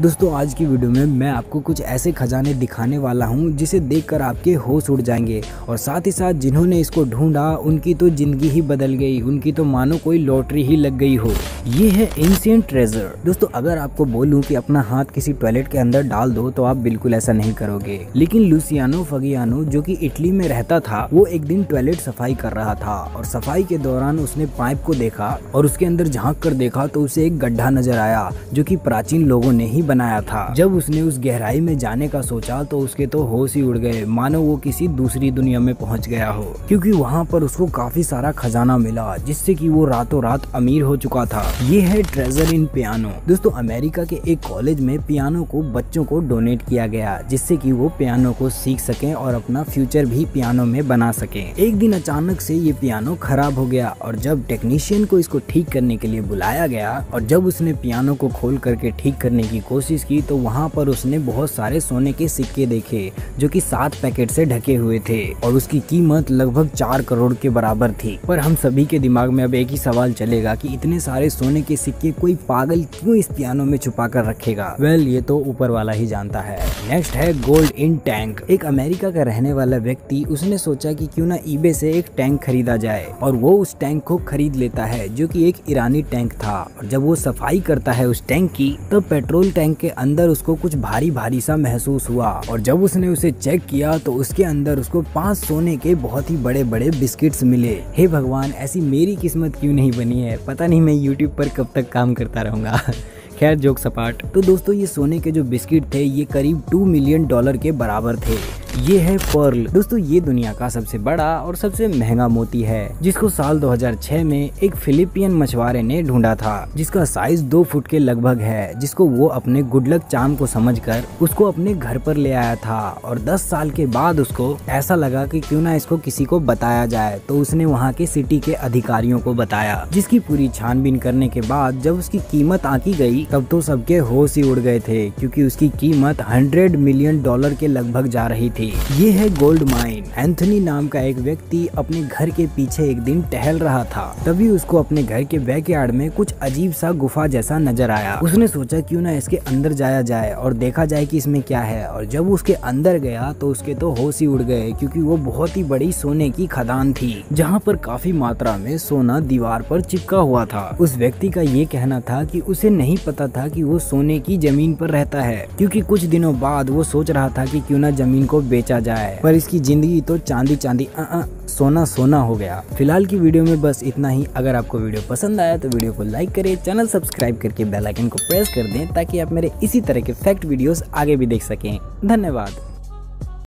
दोस्तों आज की वीडियो में मैं आपको कुछ ऐसे खजाने दिखाने वाला हूं जिसे देखकर आपके होश उड़ जाएंगे और साथ ही साथ जिन्होंने इसको ढूंढा उनकी तो जिंदगी ही बदल गई, उनकी तो मानो कोई लॉटरी ही लग गई हो। ये है एंशिएंट ट्रेजर। दोस्तों अगर आपको बोलूं कि अपना हाथ किसी टॉयलेट के अंदर डाल दो तो आप बिल्कुल ऐसा नहीं करोगे, लेकिन लुसियानो फगियानो जो कि इटली में रहता था वो एक दिन टॉयलेट सफाई कर रहा था और सफाई के दौरान उसने पाइप को देखा और उसके अंदर झांक कर देखा तो उसे एक गड्ढा नजर आया जो कि प्राचीन लोगों ने ही बनाया था। जब उसने उस गहराई में जाने का सोचा तो उसके तो होश ही उड़ गए, मानो वो किसी दूसरी दुनिया में पहुंच गया हो, क्योंकि वहां पर उसको काफी सारा खजाना मिला जिससे कि वो रातों रात अमीर हो चुका था। ये है ट्रेजर इन पियानो। दोस्तों अमेरिका के एक कॉलेज में पियानो को बच्चों को डोनेट किया गया जिससे कि वो पियानो को सीख सकें और अपना फ्यूचर भी पियानो में बना सकें। एक दिन अचानक से ये पियानो खराब हो गया और जब टेक्नीशियन को इसको ठीक करने के लिए बुलाया गया और जब उसने पियानो को खोल करके ठीक करने की कोशिश की तो वहाँ पर उसने बहुत सारे सोने के सिक्के देखे जो कि 7 पैकेट से ढके हुए थे और उसकी कीमत लगभग 4 करोड़ के बराबर थी। पर हम सभी के दिमाग में अब एक ही सवाल चलेगा कि इतने सारे सोने के सिक्के कोई पागल क्यों इस पियानो में छुपा कर रखेगा। वेल ये तो ऊपर वाला ही जानता है। नेक्स्ट है गोल्ड इन टैंक। एक अमेरिका का रहने वाला व्यक्ति उसने सोचा कि क्यों ना ईबे से एक टैंक खरीदा जाए और वो उस टैंक को खरीद लेता है जो कि एक ईरानी टैंक था। और जब वो सफाई करता है उस टैंक की तब पेट्रोल टैंक के अंदर उसको कुछ भारी भारी सा महसूस हुआ और जब उसने उसे चेक किया तो उसके अंदर उसको 5 सोने के बहुत ही बड़े बड़े बिस्किट्स मिले। हे भगवान, ऐसी मेरी किस्मत क्यों नहीं बनी है। पता नहीं मैं यूट्यूब पर कब तक काम करता रहूंगा। खैर जोक सपाट। तो दोस्तों ये सोने के जो बिस्किट थे ये करीब $2 मिलियन के बराबर थे। ये है पर्ल। दोस्तों ये दुनिया का सबसे बड़ा और सबसे महंगा मोती है जिसको साल 2006 में एक फिलिपियन मछुआरे ने ढूंढा था, जिसका साइज 2 फुट के लगभग है, जिसको वो अपने गुड लक चार्म को समझकर उसको अपने घर पर ले आया था। और 10 साल के बाद उसको ऐसा लगा कि क्यों ना इसको किसी को बताया जाए, तो उसने वहाँ के सिटी के अधिकारियों को बताया, जिसकी पूरी छानबीन करने के बाद जब उसकी कीमत आंकी गई तब तो सबके होश ही उड़ गए थे, क्योंकि उसकी कीमत $100 मिलियन के लगभग जा रही थी। ये है गोल्ड माइन। एंथनी नाम का एक व्यक्ति अपने घर के पीछे एक दिन टहल रहा था, तभी उसको अपने घर के बैकयार्ड में कुछ अजीब सा गुफा जैसा नजर आया। उसने सोचा क्यों ना इसके अंदर जाया जाए और देखा जाए कि इसमें क्या है। और जब उसके अंदर गया तो उसके तो होश ही उड़ गए, क्योंकि वो बहुत ही बड़ी सोने की खदान थी जहाँ पर काफी मात्रा में सोना दीवार पर चिपका हुआ था। उस व्यक्ति का ये कहना था कि उसे नहीं पता था कि वो सोने की जमीन पर रहता है, क्योंकि कुछ दिनों बाद वो सोच रहा था कि क्यों ना जमीन को बेचा जाए, पर इसकी जिंदगी तो चांदी चांदी सोना सोना हो गया। फिलहाल की वीडियो में बस इतना ही। अगर आपको वीडियो पसंद आया तो वीडियो को लाइक करें, चैनल सब्सक्राइब करके बेल आइकन को प्रेस कर दें ताकि आप मेरे इसी तरह के फैक्ट वीडियोस आगे भी देख सकें। धन्यवाद।